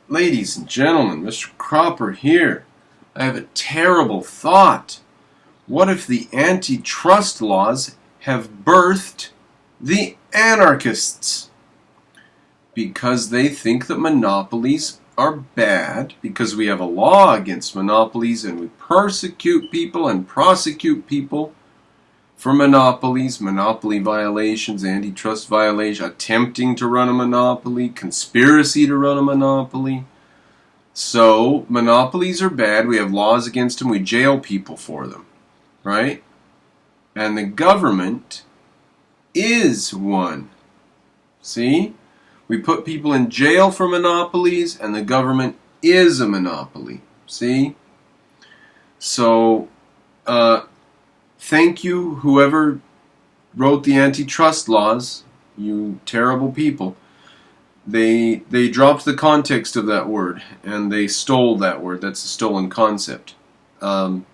Ladies and gentlemen, Mr. Cropper here. I have a terrible thought. What if the antitrust laws have birthed the anarchists? Because they think that monopolies are bad, because we have a law against monopolies and we persecute people and prosecute people for monopolies, monopoly violations, antitrust violation, attempting to run a monopoly, conspiracy to run a monopoly. So, monopolies are bad, we have laws against them, we jail people for them, right? And the government is one. See? We put people in jail for monopolies, and the government is a monopoly. See? So, thank you, whoever wrote the antitrust laws, you terrible people. They dropped the context of that word, and they stole that word. That's a stolen concept, done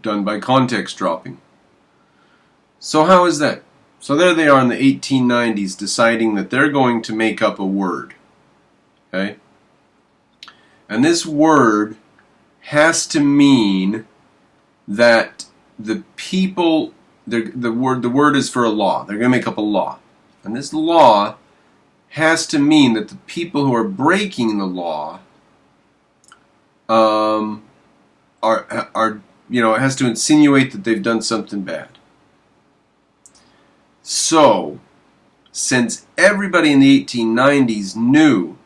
by context dropping. So how is that? So there they are in the 1890s deciding that they're going to make up a word. Okay? And this word has to mean that the people, the word is for a law. They're going to make up a law. And this law has to mean that the people who are breaking the law are it has to insinuate that they've done something bad. So, since everybody in the 1890s knew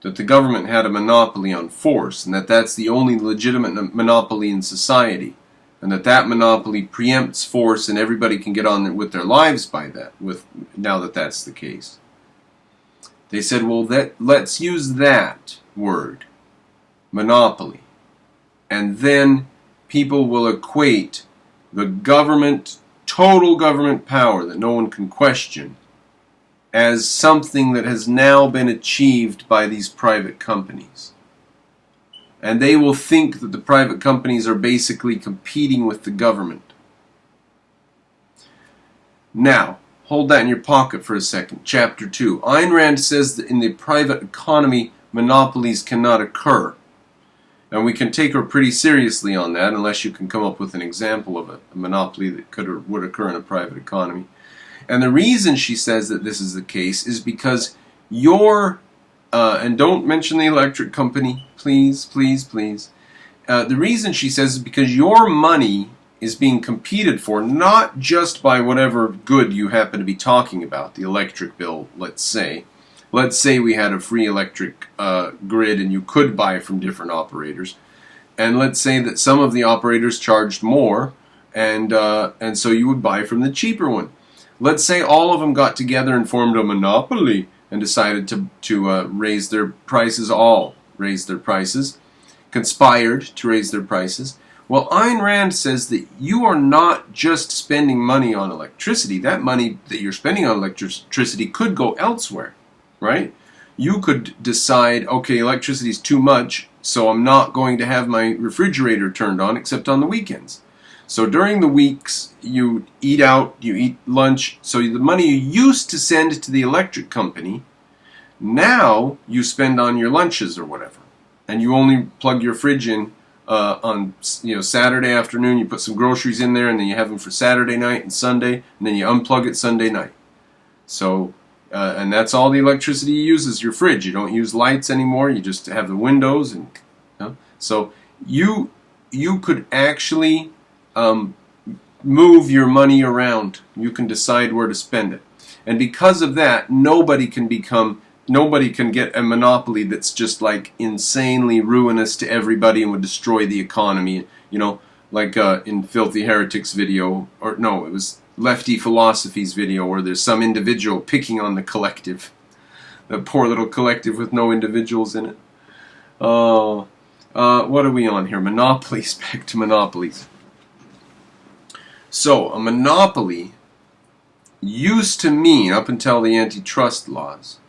that the government had a monopoly on force, and that that's the only legitimate monopoly in society, and that monopoly preempts force and everybody can get on with their lives by that, now that that's the case, they said, well, let's use that word, monopoly, and then people will equate the government, total government power that no one can question, as something that has now been achieved by these private companies. And they will think that the private companies are basically competing with the government. Now, hold that in your pocket for a second. Chapter 2. Ayn Rand says that in the private economy, monopolies cannot occur. And we can take her pretty seriously on that, unless you can come up with an example of a monopoly that could or would occur in a private economy. And the reason she says that this is the case is because and don't mention the electric company, please, please, please. The reason she says is because your money is being competed for not just by whatever good you happen to be talking about, the electric bill, let's say. Let's say we had a free electric grid and you could buy from different operators. And let's say that some of the operators charged more and so you would buy from the cheaper one. Let's say all of them got together and formed a monopoly and decided to raise their prices, conspired to raise their prices. Well, Ayn Rand says that you are not just spending money on electricity. That money that you're spending on electricity could go elsewhere, right? You could decide, okay, electricity is too much, so I'm not going to have my refrigerator turned on except on the weekends. So during the weeks, you eat out, you eat lunch, so the money you used to send to the electric company, now you spend on your lunches or whatever. And you only plug your fridge in on Saturday afternoon, you put some groceries in there, and then you have them for Saturday night and Sunday, and then you unplug it Sunday night. So, and that's all the electricity you use is your fridge. You don't use lights anymore, you just have the windows. So you could actually move your money around. You can decide where to spend it. And because of that, nobody can get a monopoly that's just like insanely ruinous to everybody and would destroy the economy. Like in Filthy Heretics video, or no, it was Lefty Philosophy's video, where there's some individual picking on the collective. The poor little collective with no individuals in it. What are we on here? Monopolies. Back to monopolies. So, a monopoly used to mean, up until the antitrust laws,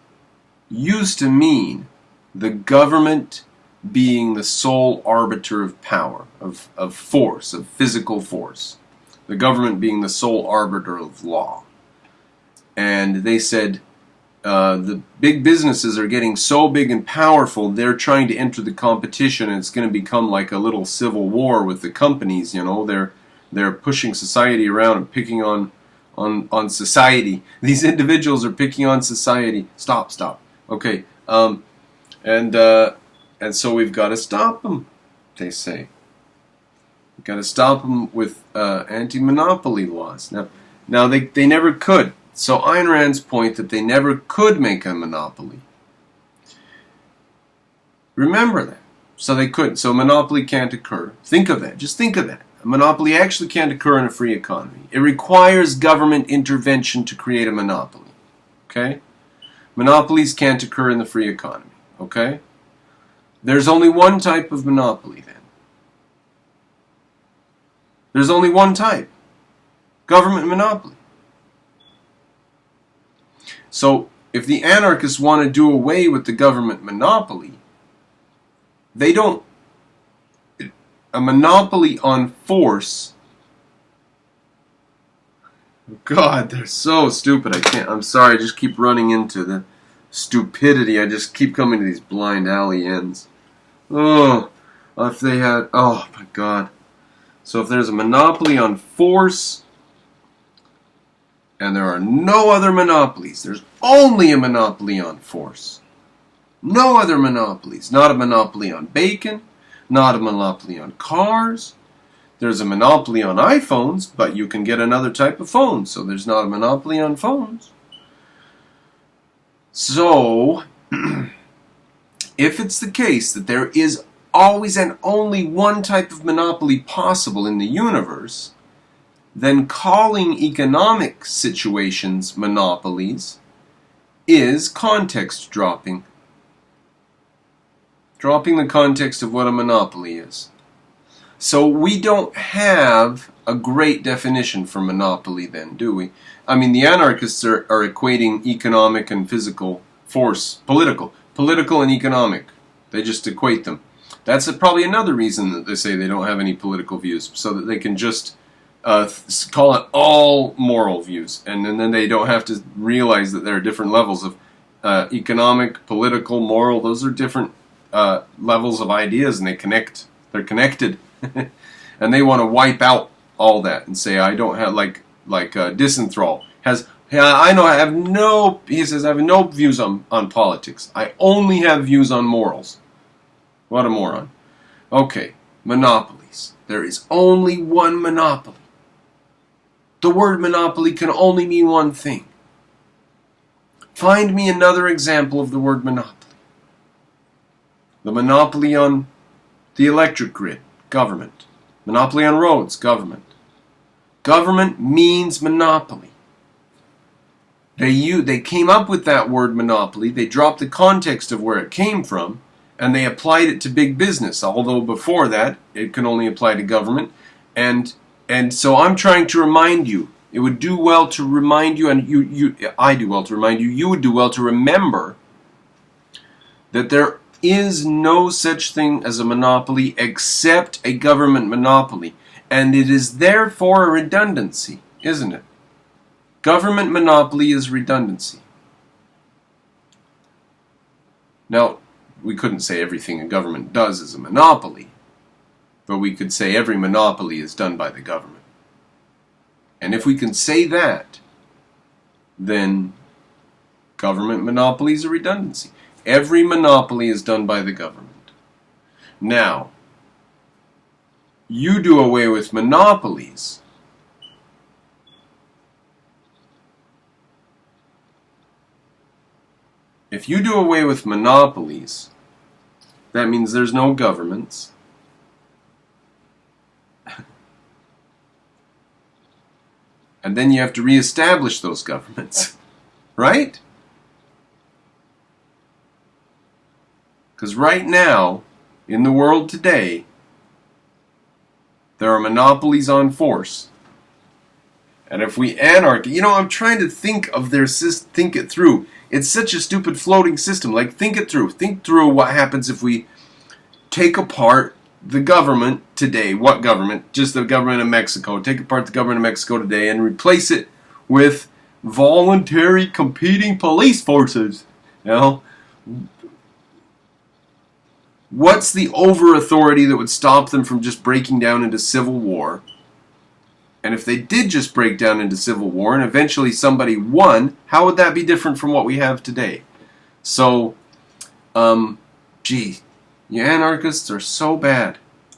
used to mean the government being the sole arbiter of power, of force, of physical force. The government being the sole arbiter of law. And they said, the big businesses are getting so big and powerful, they're trying to enter the competition, and it's going to become like a little civil war with the companies. They're pushing society around and picking on society. These individuals are picking on society. Stop. Okay, and so we've got to stop them. They say we've got to stop them with anti-monopoly laws. Now they never could. So Ayn Rand's point that they never could make a monopoly. Remember that. So they couldn't. So monopoly can't occur. Think of that. Just think of that. A monopoly actually can't occur in a free economy. It requires government intervention to create a monopoly. Okay? Monopolies can't occur in the free economy. Okay? There's only one type of monopoly then. There's only one type. Government monopoly. So, if the anarchists want to do away with the government monopoly, they don't. A monopoly on force. God, they're so stupid. I'm sorry, I just keep running into the stupidity. I just keep coming to these blind alley ends. Oh, if they had. Oh, my God. So, if there's a monopoly on force, and there are no other monopolies. There's only a monopoly on force. No other monopolies. Not a monopoly on bacon. Not a monopoly on cars. There's a monopoly on iPhones, but you can get another type of phone, so there's not a monopoly on phones. So, if it's the case that there is always and only one type of monopoly possible in the universe, then calling economic situations monopolies is context dropping. Dropping the context of what a monopoly is. So we don't have a great definition for monopoly then, do we? I mean, the anarchists are equating economic and physical force, political and economic. They just equate them. That's probably another reason that they say they don't have any political views, so that they can just call it all moral views, and then they don't have to realize that there are different levels of economic, political, moral. Those are different levels of ideas, and they're connected. And they want to wipe out all that and say, I don't have, like Disenthral has, he says, I have no views on politics. I only have views on morals. What a moron. Okay, monopolies. There is only one monopoly. The word monopoly can only mean one thing. Find me another example of the word monopoly. The monopoly on the electric grid, government. Monopoly on roads, government. Government means monopoly. They came up with that word monopoly, they dropped the context of where it came from, and they applied it to big business, although before that, it can only apply to government. And so I'm trying to remind you, it would do well to remind you, and I do well to remind you, you would do well to remember that there is no such thing as a monopoly except a government monopoly. And it is therefore a redundancy, isn't it? Government monopoly is redundancy. Now, we couldn't say everything a government does is a monopoly, but we could say every monopoly is done by the government. And if we can say that, then government monopoly is a redundancy. Every monopoly is done by the government. Now, you do away with monopolies, if you do away with monopolies, that means there's no governments. And then you have to reestablish those governments, right? Because right now, in the world today, there are monopolies on force. And if we anarchy, I'm trying to think of their system, think it through. It's such a stupid floating system. Like, think it through. Think through what happens if we take apart the government today. What government? Just the government of Mexico. Take apart the government of Mexico today and replace it with voluntary competing police forces. You know, what's the over authority that would stop them from just breaking down into civil war? And if they did just break down into civil war and eventually somebody won, how would that be different from what we have today? So, you anarchists are so bad.